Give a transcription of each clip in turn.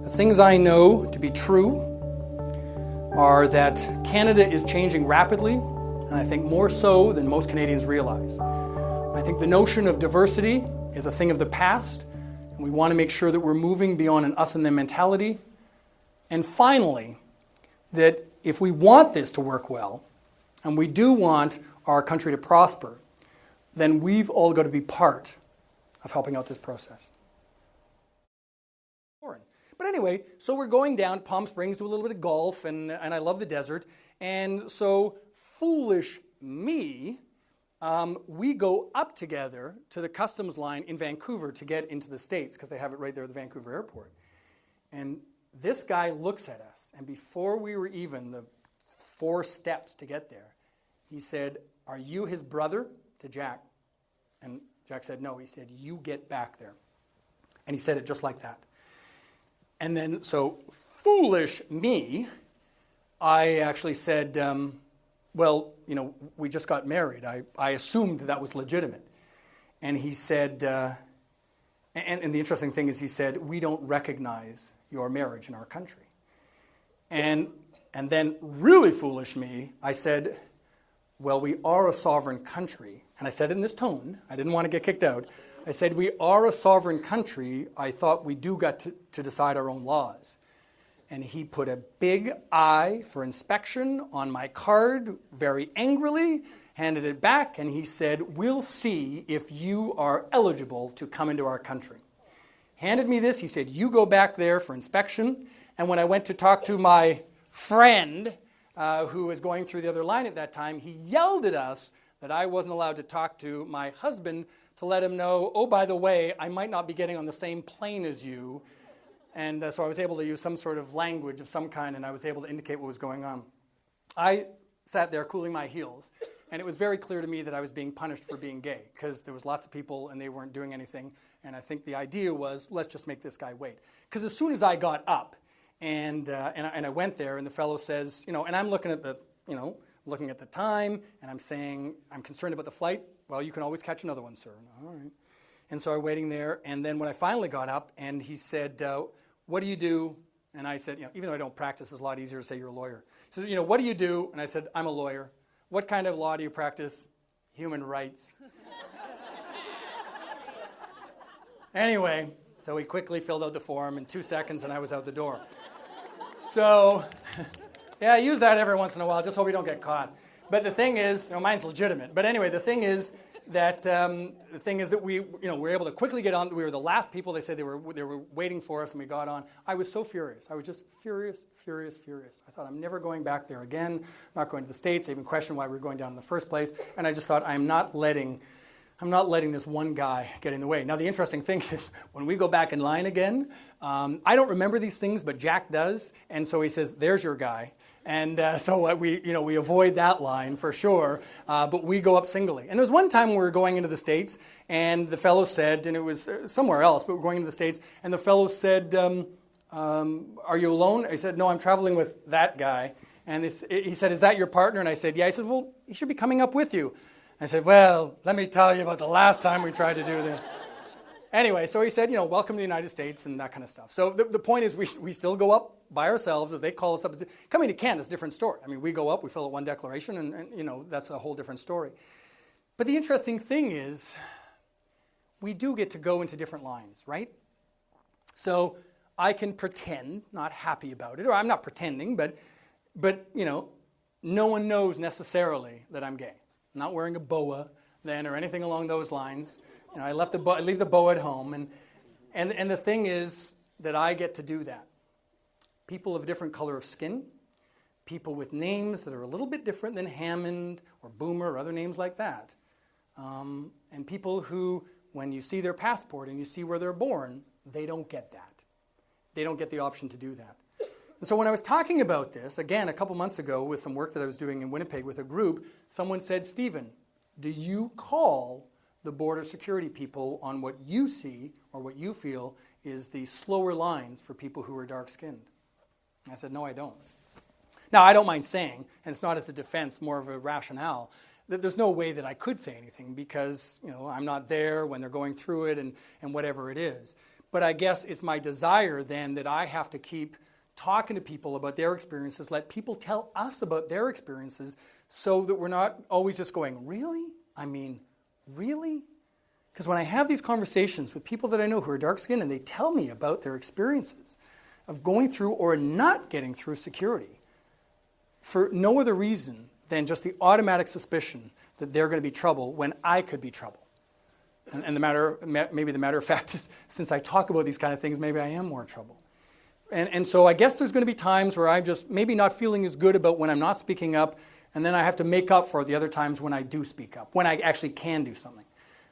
The things I know to be true are that Canada is changing rapidly, and I think more so than most Canadians realize. I think the notion of diversity is a thing of the past, and we want to make sure that we're moving beyond an us and them mentality. And finally, that if we want this to work well, and we do want our country to prosper, then we've all got to be part of helping out this process. But anyway, so we're going down Palm Springs, do a little bit of golf, and I love the desert. And so, foolish me, we go up together to the customs line in Vancouver to get into the States, because they have it right there at the Vancouver airport. And this guy looks at us, and before we were even the 4 steps to get there, he said, "Are you his brother?" to Jack. And Jack said, "No." He said, "You get back there." And he said it just like that. And then, so foolish me, I actually said, well, you know, we just got married. I assumed that was legitimate. And he said, and the interesting thing is he said, "We don't recognize your marriage in our country." And then really foolish me, I said, "Well, we are a sovereign country." And I said it in this tone. I didn't want to get kicked out. I said, "We are a sovereign country. I thought we do get to decide our own laws." And he put a big I for inspection on my card very angrily, handed it back, and he said, "We'll see if you are eligible to come into our country." Handed me this. He said, "You go back there for inspection." And when I went to talk to my friend who was going through the other line at that time, he yelled at us that I wasn't allowed to talk to my husband to let him know, "Oh, by the way, I might not be getting on the same plane as you." And so I was able to use some sort of language of some kind, and I was able to indicate what was going on. I sat there cooling my heels, and it was very clear to me that I was being punished for being gay, because there was lots of people and they weren't doing anything. And I think the idea was, let's just make this guy wait. Because as soon as I got up and I went there, and the fellow says, you know, and I'm looking at the time, and I'm saying, "I'm concerned about the flight." "Well, you can always catch another one, sir." "All right." And so I'm waiting there, and then when I finally got up, and he said, "What do you do?" And I said, you know, even though I don't practice, it's a lot easier to say you're a lawyer. He said, "You know, what do you do?" And I said, "I'm a lawyer." "What kind of law do you practice?" "Human rights." Anyway, so he quickly filled out the form in 2 seconds, and I was out the door. So, yeah, I use that every once in a while. Just hope you don't get caught. But the thing is, you know, mine's legitimate. But anyway, the thing is that we were able to quickly get on. We were the last people. They said they were waiting for us, and we got on. I was so furious. I was just furious. I thought, I'm never going back there again. I'm not going to the States. I even questioned why we were going down in the first place. And I just thought, I'm not letting this one guy get in the way. Now, the interesting thing is, when we go back in line again, I don't remember these things, but Jack does. And so he says, "There's your guy." And so we avoid that line for sure, but we go up singly. And there was one time we were going into the States, and the fellow said, and it was somewhere else, but we're going into the States, and the fellow said, "Are you alone?" I said, "No, I'm traveling with that guy." And he said, "Is that your partner?" And I said, "Yeah." He said, "Well, he should be coming up with you." I said, "Well, let me tell you about the last time we tried to do this." Anyway, so he said, you know, "Welcome to the United States," and that kind of stuff. So the point is, we still go up by ourselves. If they call us up, coming to Canada is a different story. I mean, we go up, we fill out one declaration, and you know, that's a whole different story. But the interesting thing is, we do get to go into different lines, right? So I can pretend not happy about it, or I'm not pretending, but you know, no one knows necessarily that I'm gay. I'm not wearing a boa then, or anything along those lines. You know, I leave the boa at home, and the thing is that I get to do that. People of a different color of skin, people with names that are a little bit different than Hammond or Boomer or other names like that, and people who, when you see their passport and you see where they're born, they don't get that. They don't get the option to do that. And so when I was talking about this, again, a couple months ago with some work that I was doing in Winnipeg with a group, someone said, "Stephen, do you call the border security people on what you see or what you feel is the slower lines for people who are dark-skinned?" I said, "No, I don't." Now, I don't mind saying, and it's not as a defense, more of a rationale, that there's no way that I could say anything because, you know, I'm not there when they're going through it and whatever it is. But I guess it's my desire then that I have to keep talking to people about their experiences, let people tell us about their experiences so that we're not always just going, really? I mean, really? Because when I have these conversations with people that I know who are dark-skinned and they tell me about their experiences of going through or not getting through security for no other reason than just the automatic suspicion that they're going to be trouble when I could be trouble. And maybe the matter of fact is, since I talk about these kind of things, maybe I am more trouble. And so I guess there's going to be times where I'm just maybe not feeling as good about when I'm not speaking up, and then I have to make up for the other times when I do speak up, when I actually can do something.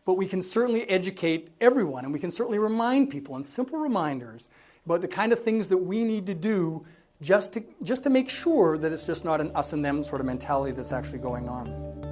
But we can certainly educate everyone, and we can certainly remind people in simple reminders about the kind of things that we need to do just to make sure that it's just not an us and them sort of mentality that's actually going on.